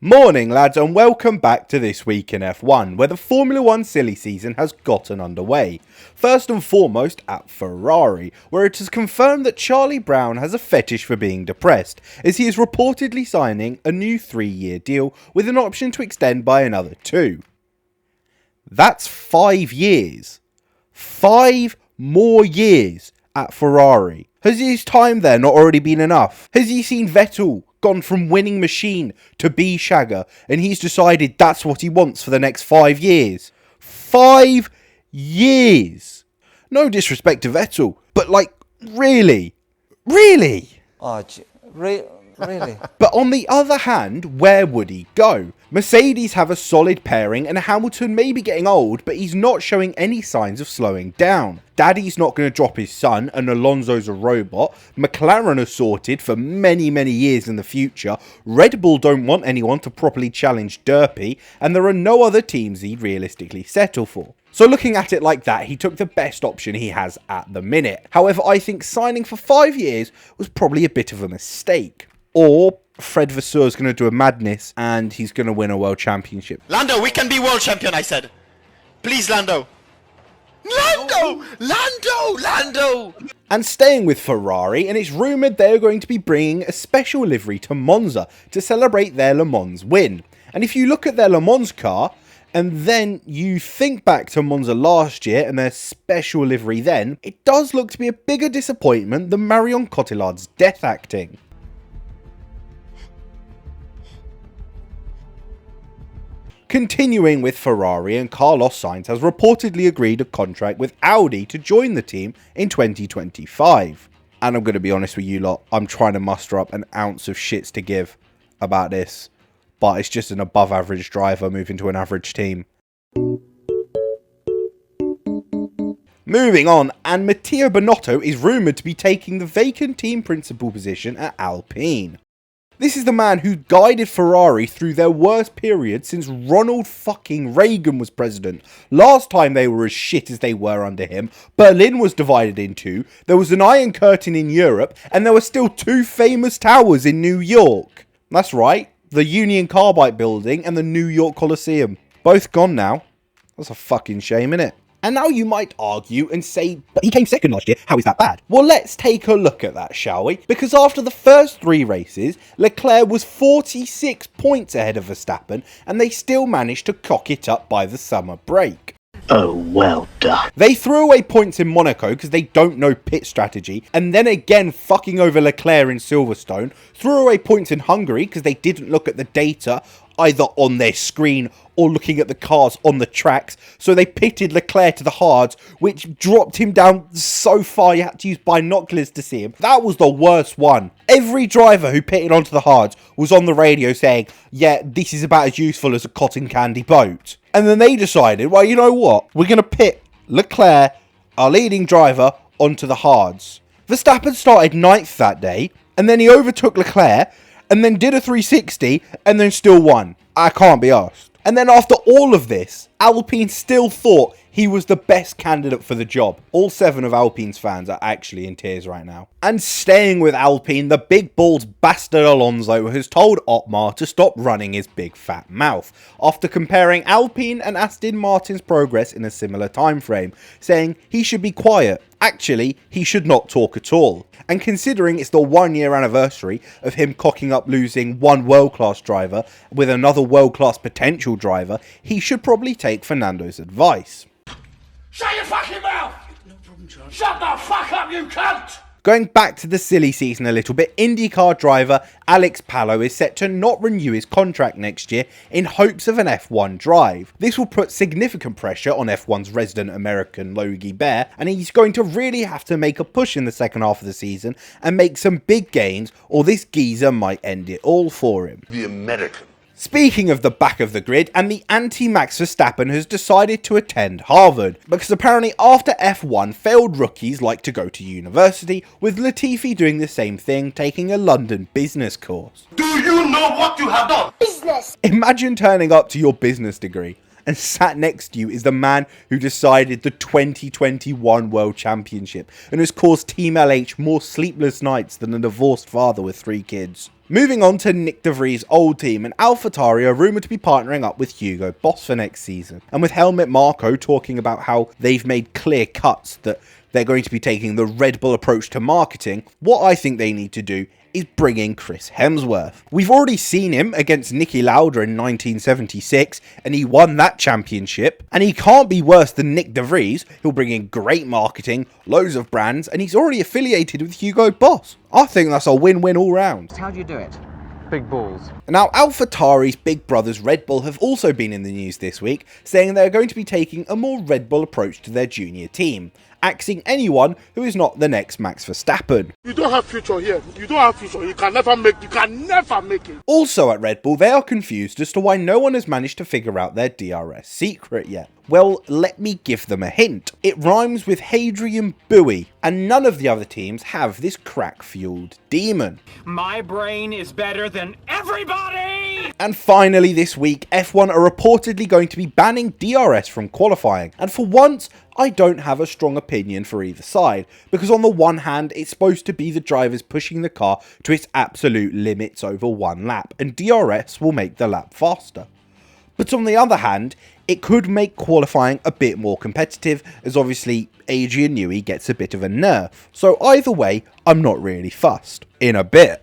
Morning lads, and welcome back to This Week in F1, where the Formula 1 silly season has gotten underway. First and foremost at Ferrari, where it is confirmed that Charlie Brown has a fetish for being depressed, as he is reportedly signing a new 3-year deal with an option to extend by another 2. That's 5 years. 5 more years at Ferrari. Has his time there not already been enough? Has he seen Vettel gone from winning machine to B-shagger, and he's decided that's what he wants for the next 5 years? 5 years! No disrespect to Vettel, but like, really? Really? Oh, really? But on the other hand, where would he go? Mercedes have a solid pairing, and Hamilton may be getting old, but he's not showing any signs of slowing down. Daddy's not going to drop his son, and Alonso's a robot. McLaren are sorted for many years in the future. Red Bull don't want anyone to properly challenge Derpy, and there are no other teams he'd realistically settle for. So looking at it like that, he took the best option he has at the minute. However, I think signing for 5 years was probably a bit of a mistake. Or Fred Vasseur is going to do a madness and he's going to win a world championship. Lando, we can be world champion, I said. Please, Lando. Lando! And staying with Ferrari, and it's rumoured they are going to be bringing a special livery to Monza to celebrate their Le Mans win. And if you look at their Le Mans car, and then you think back to Monza last year and their special livery then, it does look to be a bigger disappointment than Marion Cotillard's death acting. Continuing with Ferrari, and Carlos Sainz has reportedly agreed a contract with Audi to join the team in 2025. And I'm going to be honest with you lot, I'm trying to muster up an ounce of shits to give about this, but it's just an above average driver moving to an average team. Moving on, and Matteo Binotto is rumoured to be taking the vacant team principal position at Alpine. This is the man who guided Ferrari through their worst period since Ronald fucking Reagan was president. Last time they were as shit as they were under him, Berlin was divided in two, there was an Iron Curtain in Europe, and there were still 2 famous towers in New York. That's right, the Union Carbide building and the New York Coliseum. Both gone now. That's a fucking shame, innit? And now you might argue and say, but he came second last year, how is that bad? Well, let's take a look at that, shall we? Because after the first 3 races, Leclerc was 46 points ahead of Verstappen, and they still managed to cock it up by the summer break. Oh, well done. They threw away points in Monaco because they don't know pit strategy, and then again fucking over Leclerc in Silverstone, threw away points in Hungary because they didn't look at the data either on their screen or looking at the cars on the tracks, so they pitted Leclerc to the hards, which dropped him down so far you had to use binoculars to see him. That was the worst one. Every driver who pitted onto the hards was on the radio saying, yeah, this is about as useful as a cotton candy boat. And then they decided, well, you know what? We're going to pit Leclerc, our leading driver, onto the hards. Verstappen started 9th that day, and then he overtook Leclerc, and then did a 360, and then still won. I can't be arsed. And then after all of this, Alpine still thought he was the best candidate for the job. All 7 of Alpine's fans are actually in tears right now. And staying with Alpine, the big bald bastard Alonso has told Otmar to stop running his big fat mouth, after comparing Alpine and Aston Martin's progress in a similar time frame, saying he should be quiet. Actually, he should not talk at all. And considering it's the 1-year anniversary of him cocking up losing one world-class driver with another world-class potential driver, he should probably take Fernando's advice. Shut your fucking mouth! No problem, Charlie. Shut the fuck up, you cunt! Going back to the silly season a little bit, IndyCar driver Alex Palou is set to not renew his contract next year in hopes of an F1 drive. This will put significant pressure on F1's resident American Logie Bear, and he's going to really have to make a push in the second half of the season and make some big gains, or this geezer might end it all for him. The American. Speaking of the back of the grid, and the anti-Max Verstappen has decided to attend Harvard, because apparently after F1, failed rookies like to go to university, with Latifi doing the same thing, taking a London business course. Do you know what you have done? Business! Imagine turning up to your business degree, and sat next to you is the man who decided the 2021 World Championship, and has caused Team LH more sleepless nights than a divorced father with 3 kids. Moving on to Nick De Vries' old team, and AlphaTauri are rumoured to be partnering up with Hugo Boss for next season. And with Helmut Marko talking about how they've made clear cuts that they're going to be taking the Red Bull approach to marketing, what I think they need to do is bring in Chris Hemsworth. We've already seen him against Niki Lauda in 1976, and he won that championship, and he can't be worse than Nick De Vries. He'll bring in great marketing, loads of brands, and he's already affiliated with Hugo Boss. I think that's a win-win all round. How do you do it? Big balls. Now, AlphaTauri's big brothers Red Bull have also been in the news this week, saying they're going to be taking a more Red Bull approach to their junior team, axing anyone who is not the next Max Verstappen. You don't have future here. You don't have future. You can never make it. Also at Red Bull, they are confused as to why no one has managed to figure out their DRS secret yet. Well, let me give them a hint. It rhymes with Hadrian Bowie, and none of the other teams have this crack-fueled demon. My brain is better than everybody! And finally this week, F1 are reportedly going to be banning DRS from qualifying, and for once, I don't have a strong opinion for either side, because on the one hand, it's supposed to be the drivers pushing the car to its absolute limits over one lap, and DRS will make the lap faster. But on the other hand, it could make qualifying a bit more competitive, as obviously Adrian Newey gets a bit of a nerf. So either way, I'm not really fussed. In a bit.